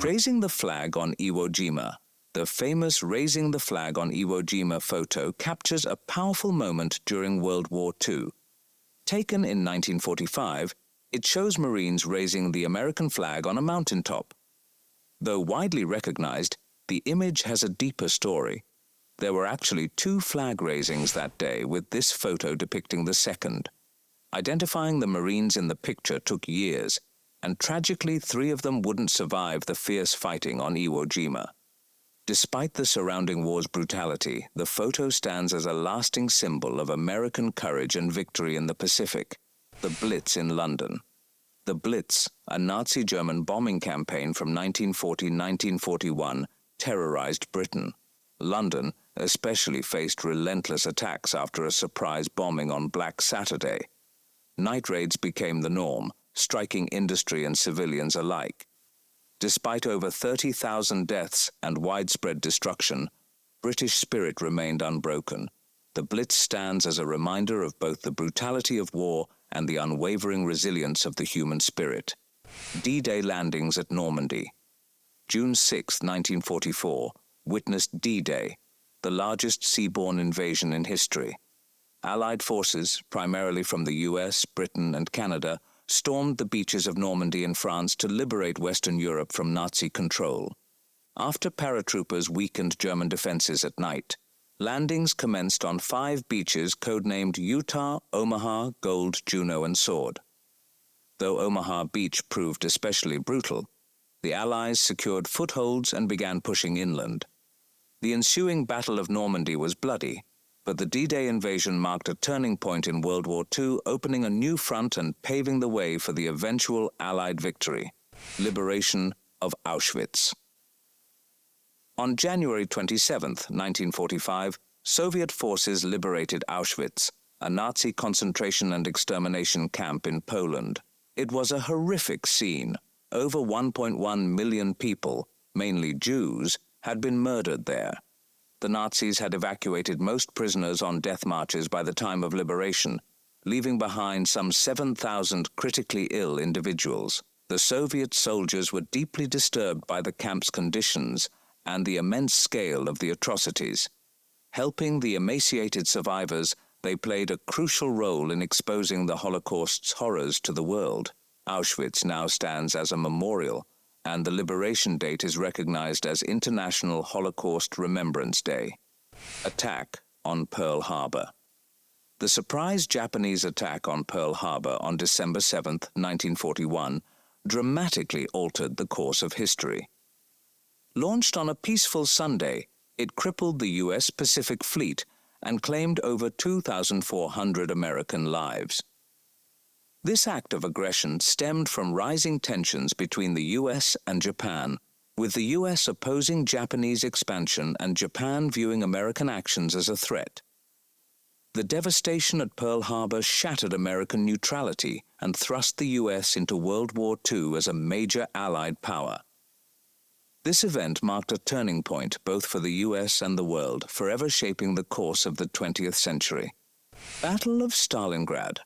Raising the flag on Iwo Jima. The famous Raising the Flag on Iwo Jima photo captures a powerful moment during World War II. Taken in 1945, it shows Marines raising the American flag on a mountaintop. Though widely recognized, the image has a deeper story. There were actually 2 flag raisings that day, with this photo depicting the second. Identifying the Marines in the picture took years, and tragically 3 of them wouldn't survive the fierce fighting on Iwo Jima. Despite the surrounding war's brutality, the photo stands as a lasting symbol of American courage and victory in the Pacific. The Blitz in London. The Blitz, a Nazi German bombing campaign from 1940-1941, terrorized Britain. London especially faced relentless attacks after a surprise bombing on Black Saturday. Night raids became the norm, striking industry and civilians alike. Despite over 30,000 deaths and widespread destruction, British spirit remained unbroken. The Blitz stands as a reminder of both the brutality of war and the unwavering resilience of the human spirit. D-Day landings at Normandy. June 6, 1944, witnessed D-Day, the largest seaborne invasion in history. Allied forces, primarily from the US, Britain, and Canada, stormed the beaches of Normandy in France to liberate Western Europe from Nazi control. After paratroopers weakened German defenses at night, landings commenced on 5 beaches codenamed Utah, Omaha, Gold, Juno, and Sword. Though Omaha Beach proved especially brutal, the Allies secured footholds and began pushing inland. The ensuing Battle of Normandy was bloody, but the D-Day invasion marked a turning point in World War II, opening a new front and paving the way for the eventual Allied victory, liberation of Auschwitz. On January 27, 1945, Soviet forces liberated Auschwitz, a Nazi concentration and extermination camp in Poland. It was a horrific scene. Over 1.1 million people, mainly Jews, had been murdered there. The Nazis had evacuated most prisoners on death marches by the time of liberation, leaving behind some 7,000 critically ill individuals. The Soviet soldiers were deeply disturbed by the camp's conditions and the immense scale of the atrocities. Helping the emaciated survivors, they played a crucial role in exposing the Holocaust's horrors to the world. Auschwitz now stands as a memorial, and the liberation date is recognized as International Holocaust Remembrance Day. Attack on Pearl Harbor. The surprise Japanese attack on Pearl Harbor on December 7, 1941, dramatically altered the course of history. Launched on a peaceful Sunday, it crippled the U.S. Pacific Fleet and claimed over 2,400 American lives. This act of aggression stemmed from rising tensions between the U.S. and Japan, with the U.S. opposing Japanese expansion and Japan viewing American actions as a threat. The devastation at Pearl Harbor shattered American neutrality and thrust the U.S. into World War II as a major Allied power. This event marked a turning point both for the U.S. and the world, forever shaping the course of the 20th century. Battle of Stalingrad.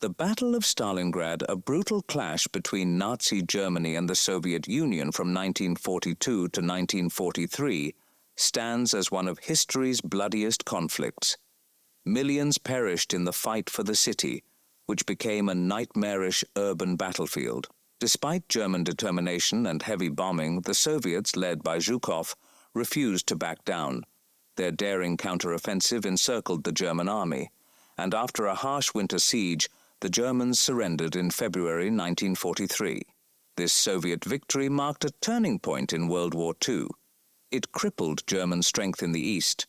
The Battle of Stalingrad, a brutal clash between Nazi Germany and the Soviet Union from 1942 to 1943, stands as one of history's bloodiest conflicts. Millions perished in the fight for the city, which became a nightmarish urban battlefield. Despite German determination and heavy bombing, the Soviets, led by Zhukov, refused to back down. Their daring counteroffensive encircled the German army, and after a harsh winter siege, the Germans surrendered in February 1943. This Soviet victory marked a turning point in World War II. It crippled German strength in the east,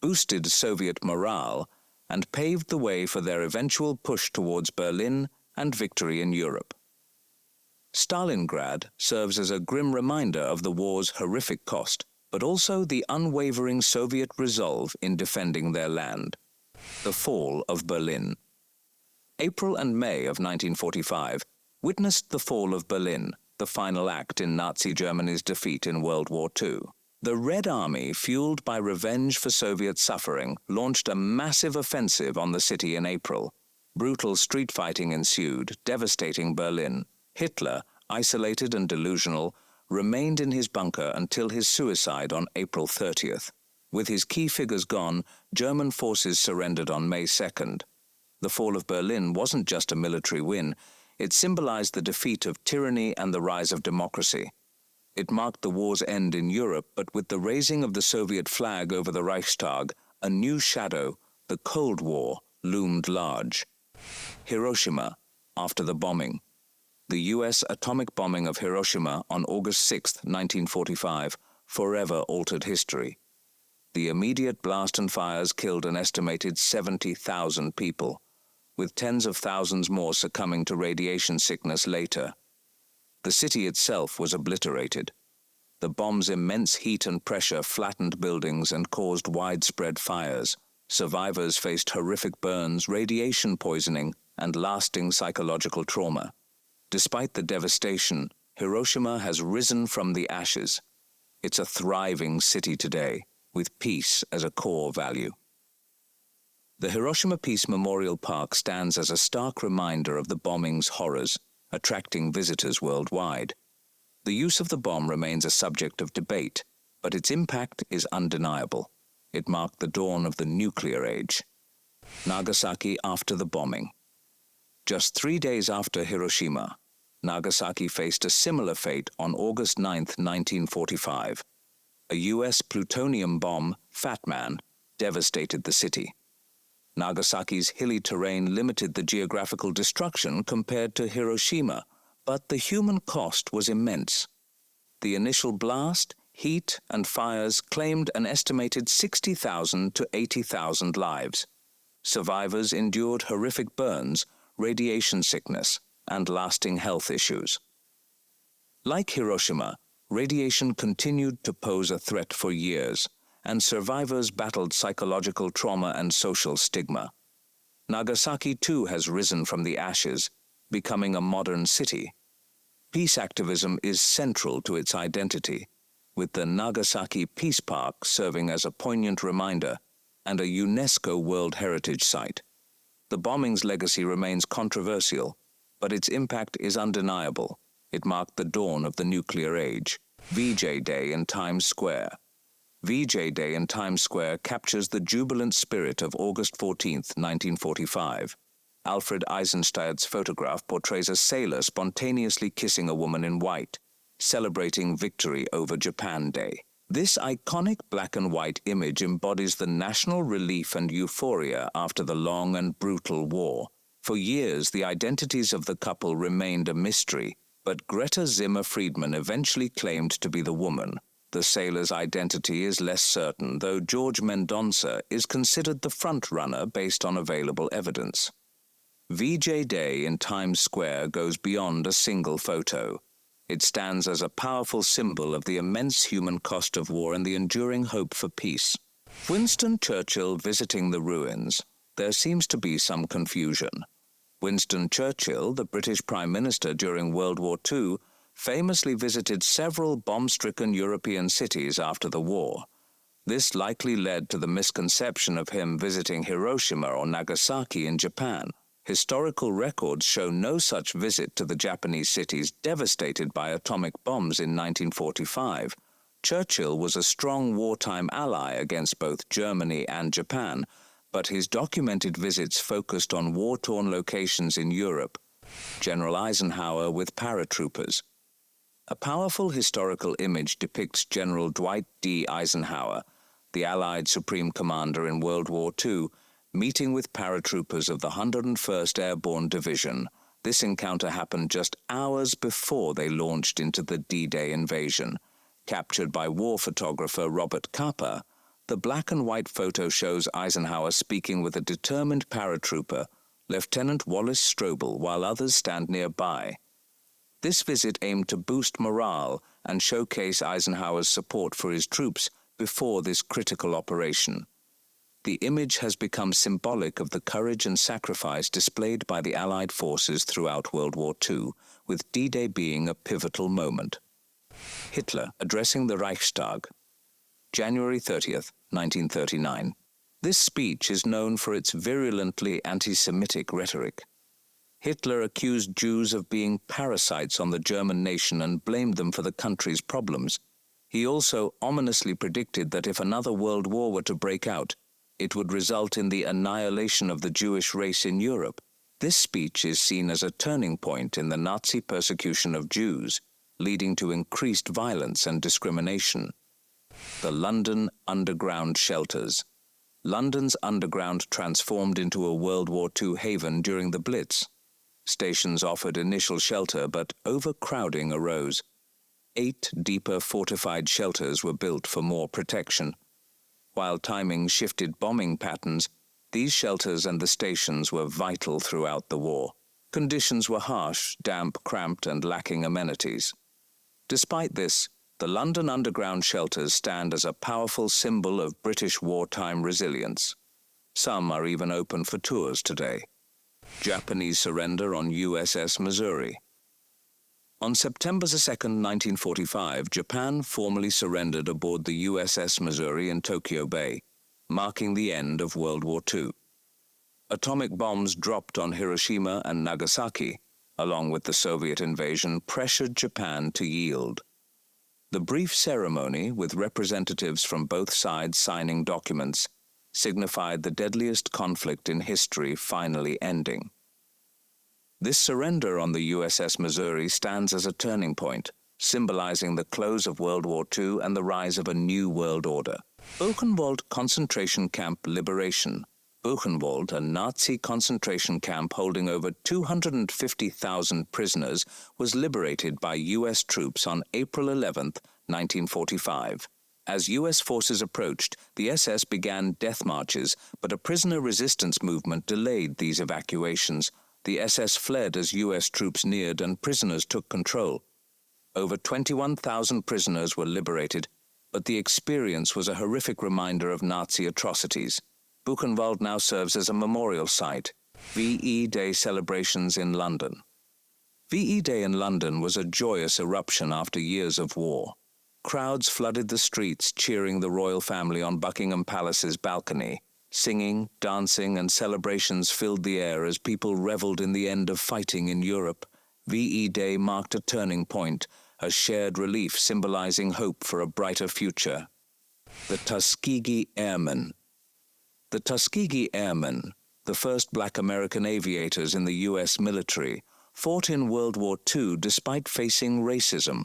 boosted Soviet morale, and paved the way for their eventual push towards Berlin and victory in Europe. Stalingrad serves as a grim reminder of the war's horrific cost, but also the unwavering Soviet resolve in defending their land. The fall of Berlin. April and May of 1945 witnessed the fall of Berlin, the final act in Nazi Germany's defeat in World War II. The Red Army, fueled by revenge for Soviet suffering, launched a massive offensive on the city in April. Brutal street fighting ensued, devastating Berlin. Hitler, isolated and delusional, remained in his bunker until his suicide on April 30th. With his key figures gone, German forces surrendered on May 2nd. The fall of Berlin wasn't just a military win, it symbolized the defeat of tyranny and the rise of democracy. It marked the war's end in Europe, but with the raising of the Soviet flag over the Reichstag, a new shadow, the Cold War, loomed large. Hiroshima, after the bombing. The U.S. atomic bombing of Hiroshima on August 6, 1945, forever altered history. The immediate blast and fires killed an estimated 70,000 people, with tens of thousands more succumbing to radiation sickness later. The city itself was obliterated. The bomb's immense heat and pressure flattened buildings and caused widespread fires. Survivors faced horrific burns, radiation poisoning, and lasting psychological trauma. Despite the devastation, Hiroshima has risen from the ashes. It's a thriving city today, with peace as a core value. The Hiroshima Peace Memorial Park stands as a stark reminder of the bombing's horrors, attracting visitors worldwide. The use of the bomb remains a subject of debate, but its impact is undeniable. It marked the dawn of the nuclear age. Nagasaki after the bombing. Just 3 days after Hiroshima, Nagasaki faced a similar fate on August 9, 1945. A U.S. plutonium bomb, Fat Man, devastated the city. Nagasaki's hilly terrain limited the geographical destruction compared to Hiroshima, but the human cost was immense. The initial blast, heat, and fires claimed an estimated 60,000 to 80,000 lives. Survivors endured horrific burns, radiation sickness, and lasting health issues. Like Hiroshima, radiation continued to pose a threat for years, and survivors battled psychological trauma and social stigma. Nagasaki too has risen from the ashes, becoming a modern city. Peace activism is central to its identity, with the Nagasaki Peace Park serving as a poignant reminder and a UNESCO World Heritage Site. The bombing's legacy remains controversial, but its impact is undeniable. It marked the dawn of the nuclear age. VJ Day in Times Square. VJ Day in Times Square captures the jubilant spirit of August 14, 1945. Alfred Eisenstadt's photograph portrays a sailor spontaneously kissing a woman in white, celebrating victory over Japan Day. This iconic black and white image embodies the national relief and euphoria after the long and brutal war. For years, the identities of the couple remained a mystery, but Greta Zimmer-Friedman eventually claimed to be the woman. The sailor's identity is less certain, though George Mendonça is considered the front-runner based on available evidence. VJ Day in Times Square goes beyond a single photo. It stands as a powerful symbol of the immense human cost of war and the enduring hope for peace. Winston Churchill visiting the ruins. There seems to be some confusion. Winston Churchill, the British Prime Minister during World War II, famously visited several bomb-stricken European cities after the war. This likely led to the misconception of him visiting Hiroshima or Nagasaki in Japan. Historical records show no such visit to the Japanese cities devastated by atomic bombs in 1945. Churchill was a strong wartime ally against both Germany and Japan, but his documented visits focused on war-torn locations in Europe. General Eisenhower with paratroopers. A powerful historical image depicts General Dwight D. Eisenhower, the Allied Supreme Commander in World War II, meeting with paratroopers of the 101st Airborne Division. This encounter happened just hours before they launched into the D-Day invasion. Captured by war photographer Robert Capa, the black and white photo shows Eisenhower speaking with a determined paratrooper, Lieutenant Wallace Strobel, while others stand nearby. This visit aimed to boost morale and showcase Eisenhower's support for his troops before this critical operation. The image has become symbolic of the courage and sacrifice displayed by the Allied forces throughout World War II, with D-Day being a pivotal moment. Hitler addressing the Reichstag. January 30th, 1939. This speech is known for its virulently anti-Semitic rhetoric. Hitler accused Jews of being parasites on the German nation and blamed them for the country's problems. He also ominously predicted that if another world war were to break out, it would result in the annihilation of the Jewish race in Europe. This speech is seen as a turning point in the Nazi persecution of Jews, leading to increased violence and discrimination. The London Underground Shelters. London's underground transformed into a World War II haven during the Blitz. Stations offered initial shelter, but overcrowding arose. 8 deeper fortified shelters were built for more protection. While timing shifted bombing patterns, these shelters and the stations were vital throughout the war. Conditions were harsh, damp, cramped, and lacking amenities. Despite this, the London Underground shelters stand as a powerful symbol of British wartime resilience. Some are even open for tours today. Japanese surrender on USS Missouri. On September 2, 1945, Japan formally surrendered aboard the USS Missouri in Tokyo Bay, marking the end of World War II. Atomic bombs dropped on Hiroshima and Nagasaki, along with the Soviet invasion, pressured Japan to yield. The brief ceremony, with representatives from both sides signing documents, signified the deadliest conflict in history finally ending. This surrender on the USS Missouri stands as a turning point, symbolizing the close of World War II and the rise of a new world order. Buchenwald Concentration Camp Liberation. Buchenwald, a Nazi concentration camp holding over 250,000 prisoners, was liberated by U.S. troops on April 11, 1945. As U.S. forces approached, the SS began death marches, but a prisoner resistance movement delayed these evacuations. The SS fled as U.S. troops neared and prisoners took control. Over 21,000 prisoners were liberated, but the experience was a horrific reminder of Nazi atrocities. Buchenwald now serves as a memorial site. WWII Day celebrations in London. WWII Day in London was a joyous eruption after years of war. Crowds flooded the streets cheering the royal family on Buckingham Palace's balcony. Singing, dancing, and celebrations filled the air as people reveled in the end of fighting in Europe. WWII Day marked a turning point, a shared relief symbolizing hope for a brighter future. The Tuskegee Airmen. The Tuskegee Airmen, the first black American aviators in the U.S. military, fought in World War II despite facing racism.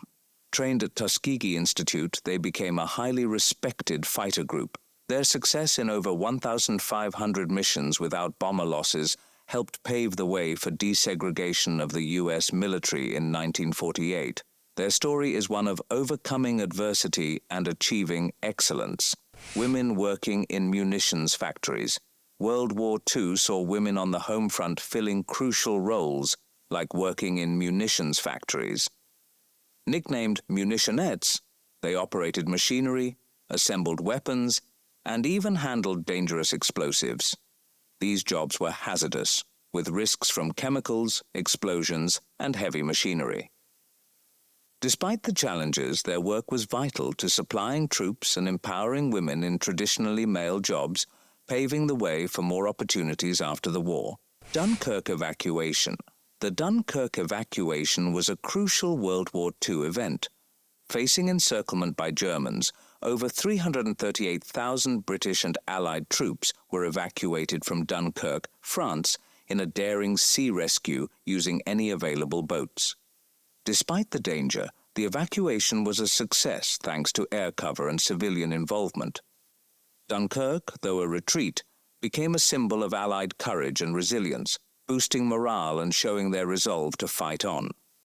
Trained at Tuskegee Institute, they became a highly respected fighter group. Their success in over 1,500 missions without bomber losses helped pave the way for desegregation of the U.S. military in 1948. Their story is one of overcoming adversity and achieving excellence. Women working in munitions factories. World War II saw women on the home front filling crucial roles, like working in munitions factories. Nicknamed munitionettes, they operated machinery, assembled weapons, and even handled dangerous explosives. These jobs were hazardous, with risks from chemicals, explosions, and heavy machinery. Despite the challenges, their work was vital to supplying troops and empowering women in traditionally male jobs, paving the way for more opportunities after the war. Dunkirk evacuation. The Dunkirk evacuation was a crucial World War II event. Facing encirclement by Germans, over 338,000 British and Allied troops were evacuated from Dunkirk, France, in a daring sea rescue using any available boats. Despite the danger, the evacuation was a success thanks to air cover and civilian involvement. Dunkirk, though a retreat, became a symbol of Allied courage and resilience, boosting morale and showing their resolve to fight on.